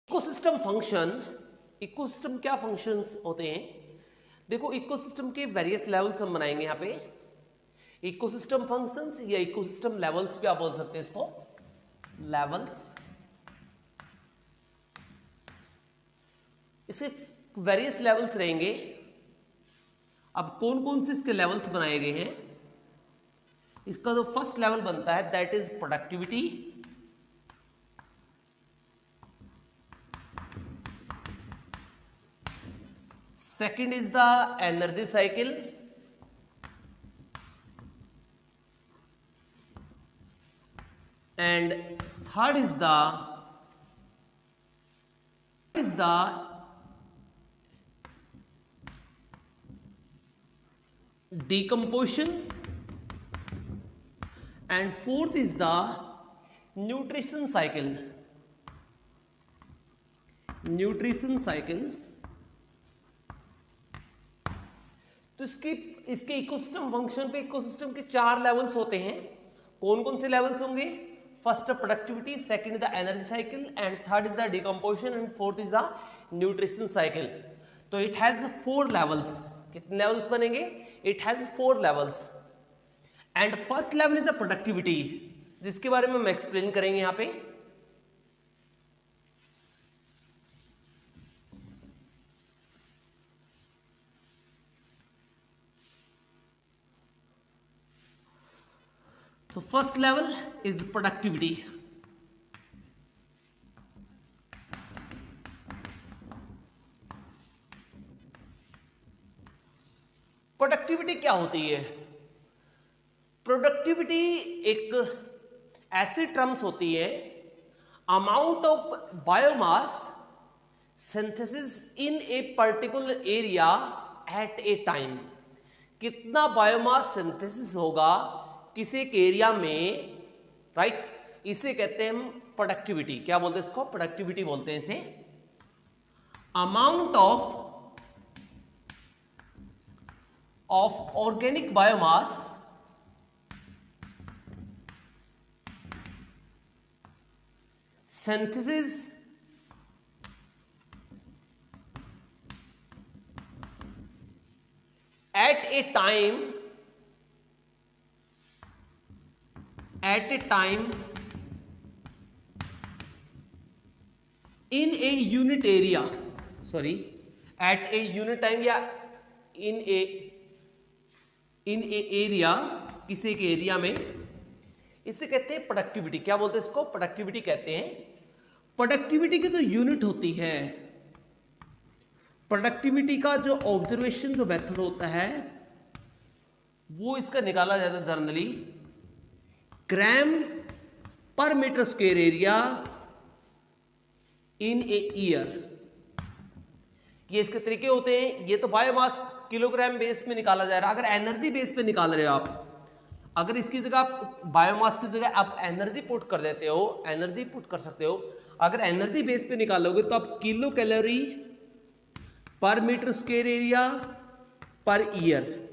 Ecosystem function, ecosystem क्या functions होते हैं? देखो इकोसिस्टम के वेरियस लेवल्स हम बनाएंगे यहाँ पे, इकोसिस्टम फंक्शंस या इकोसिस्टम लेवल्स भी आप बोल सकते हैं इसको, लेवल्स। इसके वेरियस लेवल्स रहेंगे। अब कौन कौन से इसके लेवल्स बनाए गए हैं? इसका जो फर्स्ट लेवल बनता है that is productivity, second is the energy cycle, and third is the decomposition, and fourth is the nutrition cycle, तो इसके इकोसिस्टम फंक्शन पे इकोसिस्टम के 4 लेवल्स होते हैं। कौन कौन से लेवल्स होंगे? First productivity, second is the energy cycle, and third is the decomposition, and fourth is the nutrition cycle. तो इट हैज 4 लेवल्स। कितने लेवल्स बनेंगे? It has 4 levels. And first level is the productivity, जिसके बारे में हम explain करेंगे यहाँ पे। So first level is productivity. Productivity क्या होती है? प्रोडक्टिविटी एक ऐसी टर्म्स होती है, amount of biomass synthesis in a particular area at a time. कितना बायोमास सिंथेसिस होगा किसी एक एरिया में, राइट? इसे कहते हैं हम प्रोडक्टिविटी। क्या बोलते हैं इसको? प्रोडक्टिविटी बोलते हैं इसे। Amount of organic biomass synthesis at a time in a unit area, sorry, at a unit time या in a area, किसी एक एरिया में, इसे कहते हैं प्रोडक्टिविटी। क्या बोलते हैं इसको? प्रोडक्टिविटी कहते हैं। प्रोडक्टिविटी की जो यूनिट होती है, प्रोडक्टिविटी का जो ऑब्जर्वेशन जो मेथड होता है वो इसका निकाला जाता है generally gram per metre square area in a year. ये इसके तरीके होते हैं। ये तो बायोमास किलोग्राम बेस में निकाला जा रहा है। अगर एनर्जी बेस पे निकाल रहे हो आप, अगर इसकी जगह आप बायोमास की जगह आप एनर्जी पुट कर देते हो, एनर्जी पुट कर सकते हो। अगर एनर्जी बेस पे निकालोगे तो आप kilo calorie per metre square area per year,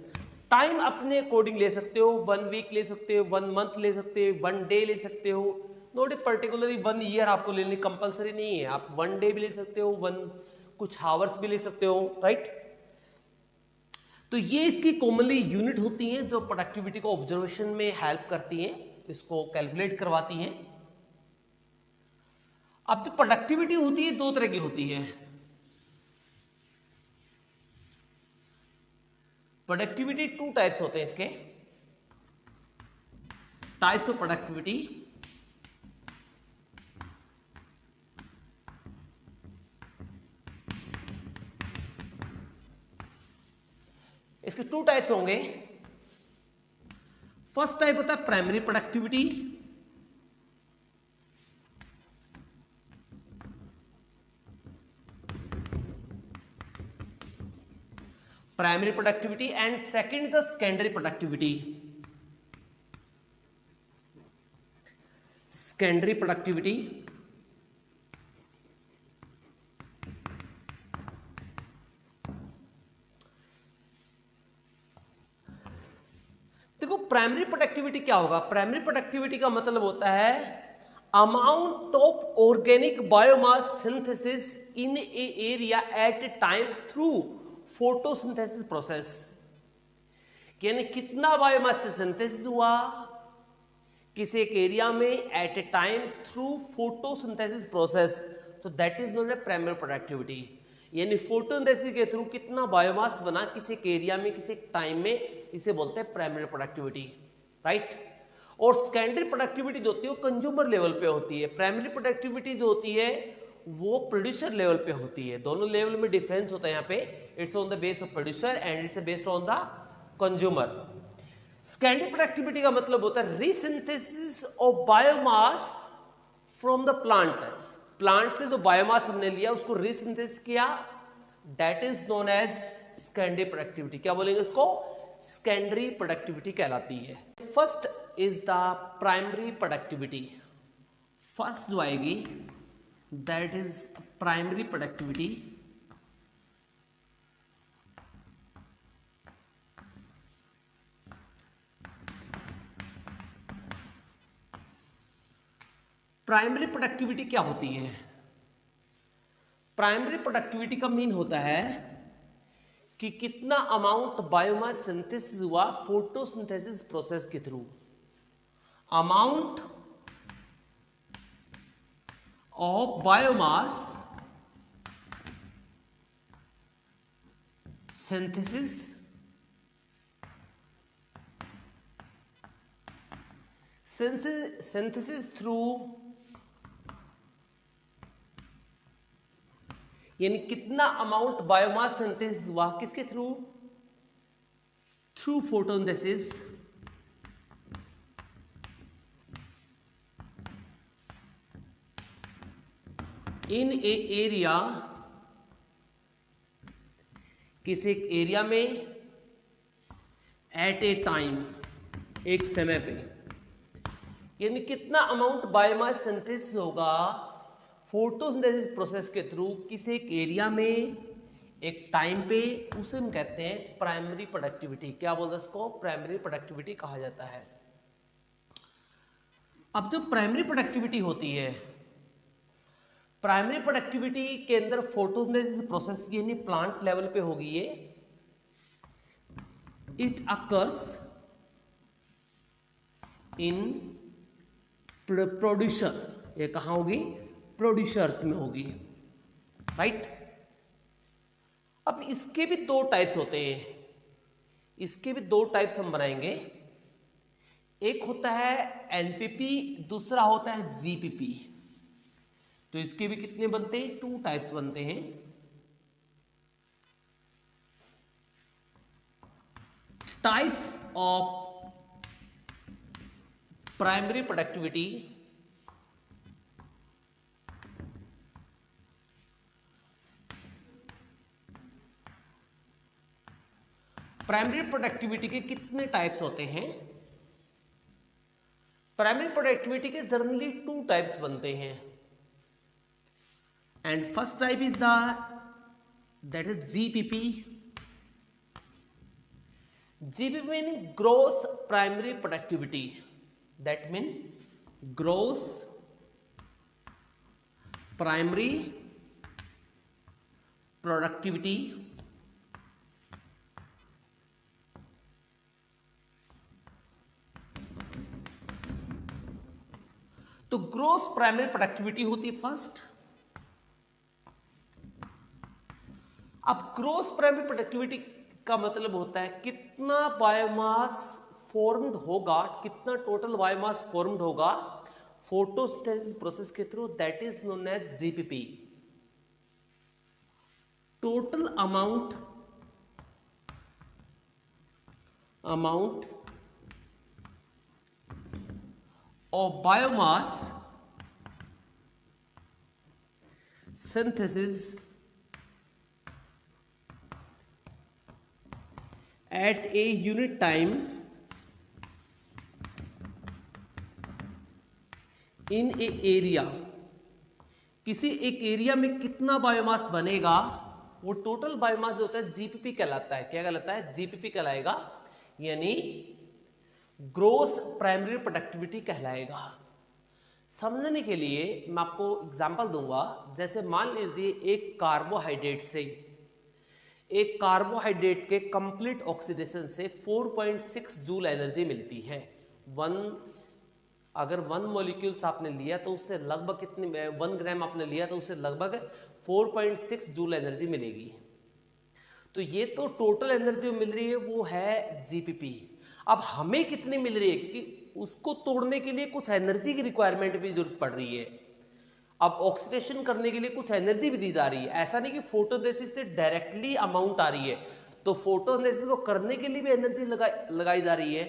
time अपने अकॉर्डिंग ले सकते हो। 1 वीक ले सकते हो, 1 मंथ ले सकते हो, 1 डे ले सकते हो। नॉट ए पर्टिकुलरली 1 ईयर आपको लेनी कंपलसरी नहीं है। आप 1 डे भी ले सकते हो, 1 कुछ आवर्स भी ले सकते हो, राइट? तो ये इसकी कॉमनली यूनिट होती हैं जो प्रोडक्टिविटी को ऑब्जर्वेशन में हेल्प करती हैं, इसको कैलकुलेट करवाती हैं। अब जो प्रोडक्टिविटी होती है 2 तरह की होती है। प्रोडक्टिविटी 2 टाइप्स होते हैं इसके, टाइप्स ऑफ प्रोडक्टिविटी। इसके 2 टाइप्स होंगे। फर्स्ट टाइप होता है primary productivity, primary productivity, and second the secondary productivity. Secondary productivity देखो प्राइमरी प्रोडक्टिविटी क्या होगा? प्राइमरी प्रोडक्टिविटी का मतलब होता है amount of organic biomass synthesis in a area at a time through photosynthesis process, यानी कितना बायोमास से सिंथेसिस हुआ किसी एक एरिया में at a time through photosynthesis process, तो that is known as primary productivity. यानी फोटोसिंथेसिस के थ्रू कितना बायोमास बना किसी एक एरिया में किसी एक टाइम में, इसे बोलते हैं प्राइमरी प्रोडक्टिविटी, राइट। और सेकेंडरी प्रोडक्टिविटी जो होती है वो कंज्यूमर लेवल पे होती है। प्राइमरी प्रोडक्टिविटी जो होती है वो प्रोड्यूसर लेवल पे होती है। दोनों लेवल में डिफरेंस होता है यहाँ पे। It's on the base of producer and it's based on the consumer. Secondary productivity का मतलब होता है resynthesis of biomass from the plant. Plant से जो बायोमास हमने लिया उसको रीसिंथेसिस किया, that is known as secondary productivity. क्या बोलेंगे इसको? सेकेंडरी प्रोडक्टिविटी कहलाती है। First is the primary productivity. First जो आएगी that is primary productivity. Primary productivity क्या होती है? प्राइमरी प्रोडक्टिविटी का मीन होता है कि कितना अमाउंट बायोमास सिंथेसिस हुआ फोटोसिंथेसिस प्रोसेस के through. Amount of biomass synthesis synthesis through, यानी कितना अमाउंट बायोमास सिंथेसिस हुआ किसके through? Through photosynthesis. In a area, किसी एक एरिया में एट ए टाइम, एक समय पे, यानी कितना अमाउंट बायोमास सिंथेसिस होगा फोटोसिंथेसिस प्रोसेस के थ्रू किसी एक एरिया में एक टाइम पे, उसे हम कहते हैं प्राइमरी प्रोडक्टिविटी। क्या बोलते हैं इसको? प्राइमरी प्रोडक्टिविटी कहा जाता है। अब जो प्राइमरी प्रोडक्टिविटी होती है, प्राइमरी प्रोडक्टिविटी के अंदर फोटोसिंथेसिस प्रोसेस यानी प्लांट लेवल पे होगी ये। इट अकर्स इन प्रोड्यूसर, ये कहां होगी? प्रोड्यूसर्स में होगी, राइट। अब इसके भी दो टाइप्स होते हैं, इसके भी दो टाइप्स हम बनाएंगे। एक होता है एनपीपी, दूसरा होता है जीपीपी। तो इसके भी कितने बनते हैं? 2 टाइप्स बनते हैं। Types of primary productivity. Primary productivity के कितने टाइप्स होते हैं? प्राइमरी प्रोडक्टिविटी के जनरली 2 टाइप्स बनते हैं। And first type is that is GPP. GPP mean gross primary productivity. That mean gross primary productivity तो ग्रोस प्राइमरी प्रोडक्टिविटी होती है फर्स्ट। अब ग्रोस प्राइमरी प्रोडक्टिविटी का मतलब होता है कितना बायोमास फॉर्म्ड होगा, कितना टोटल बायोमास फॉर्म्ड होगा फोटोसिंथेसिस प्रोसेस के through, that is known as GPP. Total amount of biomass synthesis at a unit time in a area. किसी एक एरिया में कितना बायोमास बनेगा वो टोटल बायोमास जो होता है जीपीपी कहलाता है। क्या कहलाता है? जीपीपी कहलाएगा, यानी ग्रोस प्राइमरी प्रोडक्टिविटी कहलाएगा। समझने के लिए मैं आपको एग्जांपल दूंगा। जैसे मान लीजिए एक कार्बोहाइड्रेट के कंप्लीट ऑक्सीडेशन से 4.6 जूल एनर्जी मिलती है। अगर 1 मॉलिक्यूल्स आपने लिया तो उससे लगभग कितनी, 1 ग्राम आपने लिया तो उससे लगभग 4.6 जूल एनर्जी मिलेगी। तो ये तो टोटल एनर्जी मिल रही है वो है जीपीपी। अब हमें कितनी मिल रही है, क्योंकि उसको तोड़ने के लिए कुछ एनर्जी की रिक्वायरमेंट भी जरूरत पड़ रही है। अब ऑक्सीडेशन करने के लिए कुछ एनर्जी भी दी जा रही है। ऐसा नहीं कि फोटोसिंथेसिस से डायरेक्टली अमाउंट आ रही है, तो फोटोसिंथेसिस को करने के लिए भी एनर्जी लगाई जा रही है।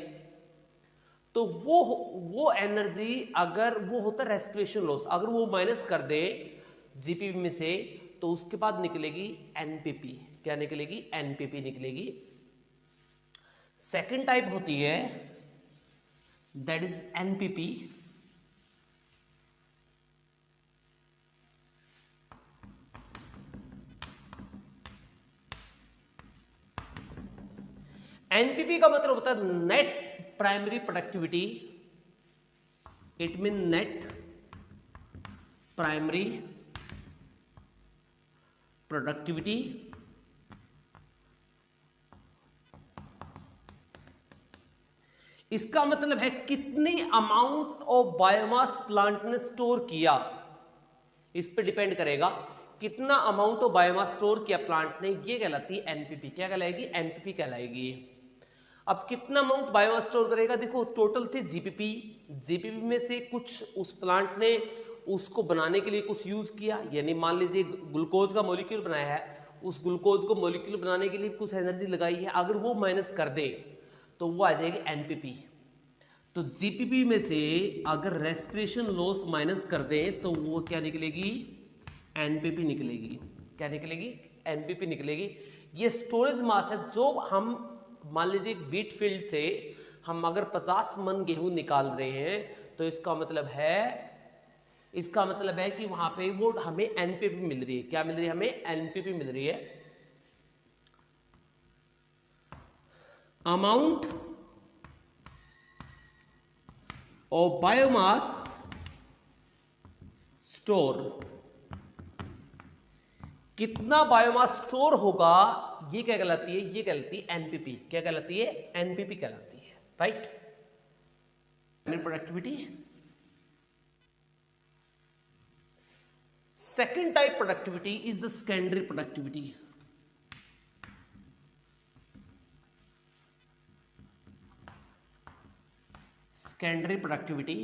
तो वो एनर्जी अगर वो होता है रेस्पिरेशन लॉस, अगर वो माइनस कर दे जीपीपी में से तो उसके बाद निकलेगी एनपीपी। क्या निकलेगी? एनपीपी निकलेगी। सेकेंड टाइप होती है दैट इज एनपीपी। एनपीपी का मतलब होता है net primary productivity. It mean net primary productivity इसका मतलब है कितनी अमाउंट ऑफ बायोमास प्लांट ने स्टोर किया, इस पे डिपेंड करेगा कितना अमाउंट ऑफ बायोमास स्टोर किया प्लांट ने। ये कहलाती है एनपीपी। क्या कहलाएगी? एनपीपी कहलाएगी। अब कितना अमाउंट बायोमास स्टोर करेगा? देखो टोटल थी जीपीपी में से कुछ उस प्लांट ने उसको बनाने के लिए कुछ यूज किया, यानी मान लीजिए ग्लूकोज का मॉलिक्यूल बनाया है, उस ग्लूकोज को मॉलिक्यूल बनाने के लिए कुछ एनर्जी लगाई है, अगर वो माइनस कर दे तो वो आ जाएगी एनपीपी। तो जीपीपी में से अगर रेस्पिरेशन लॉस माइनस कर दें तो वो क्या निकलेगी? एनपीपी निकलेगी। क्या निकलेगी? एनपीपी निकलेगी। ये स्टोरेज मास है जो हम मान लीजिए व्हीट फील्ड से हम अगर 50 मन गेहूं निकाल रहे हैं तो इसका मतलब है कि वहां पे वो हमें एनपीपी मिल रही है। क्या मिल रही है? हमें एनपीपी मिल रही है। अमाउंट ऑफ बायोमास स्टोर, कितना बायोमास स्टोर होगा, ये क्या कहलाती है? ये कहलाती है एनपीपी। क्या कहलाती है? एनपीपी कहलाती है। Right? Productivity. Second type productivity is the secondary productivity. Secondary productivity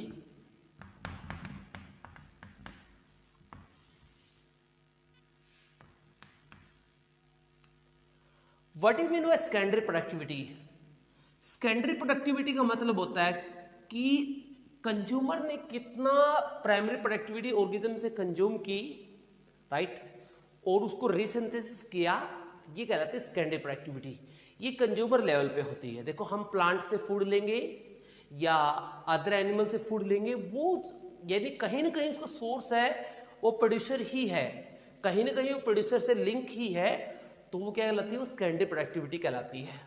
what you mean by secondary productivity? Secondary productivity का मतलब होता है कि कंज्यूमर ने कितना प्राइमरी प्रोडक्टिविटी ऑर्गेनिज्म से कंज्यूम की, राइट, और उसको रीसिंथेसिस किया, ये कहलाते हैं सेकेंडरी प्रोडक्टिविटी। ये कंज्यूमर लेवल पे होती है। देखो हम प्लांट से फूड लेंगे या अदर एनिमल से फूड लेंगे, वो यानी कहीं ना कहीं उसका सोर्स है वो प्रोड्यूसर ही है, कहीं ना कहीं वो प्रोड्यूसर से लिंक ही है, तो वो क्या कहलाती है? वो सेकेंडरी प्रोडक्टिविटी कहलाती है।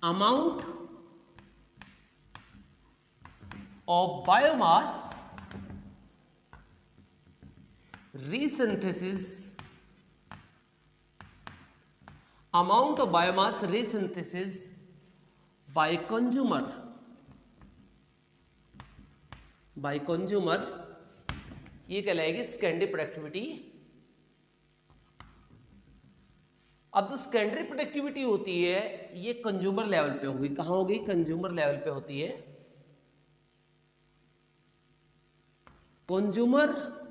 Amount of biomass resynthesis, amount of biomass resynthesis by consumer ये कहलाएगी सेकेंडरी प्रोडक्टिविटी। अब जो सेकेंडरी प्रोडक्टिविटी होती है ये कंज्यूमर लेवल पे होगी। कहां होगी? कंज्यूमर लेवल पे होती है। कंज्यूमर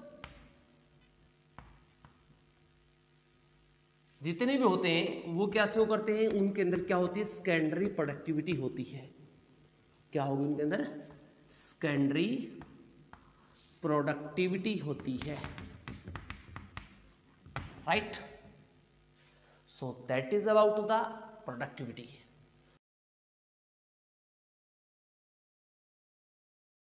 जितने भी होते हैं वो क्या शो करते हैं? उनके अंदर क्या होती है? सेकेंडरी प्रोडक्टिविटी होती है। क्या होगी उनके अंदर? सेकेंडरी प्रोडक्टिविटी होती है। Right? So that is about the productivity.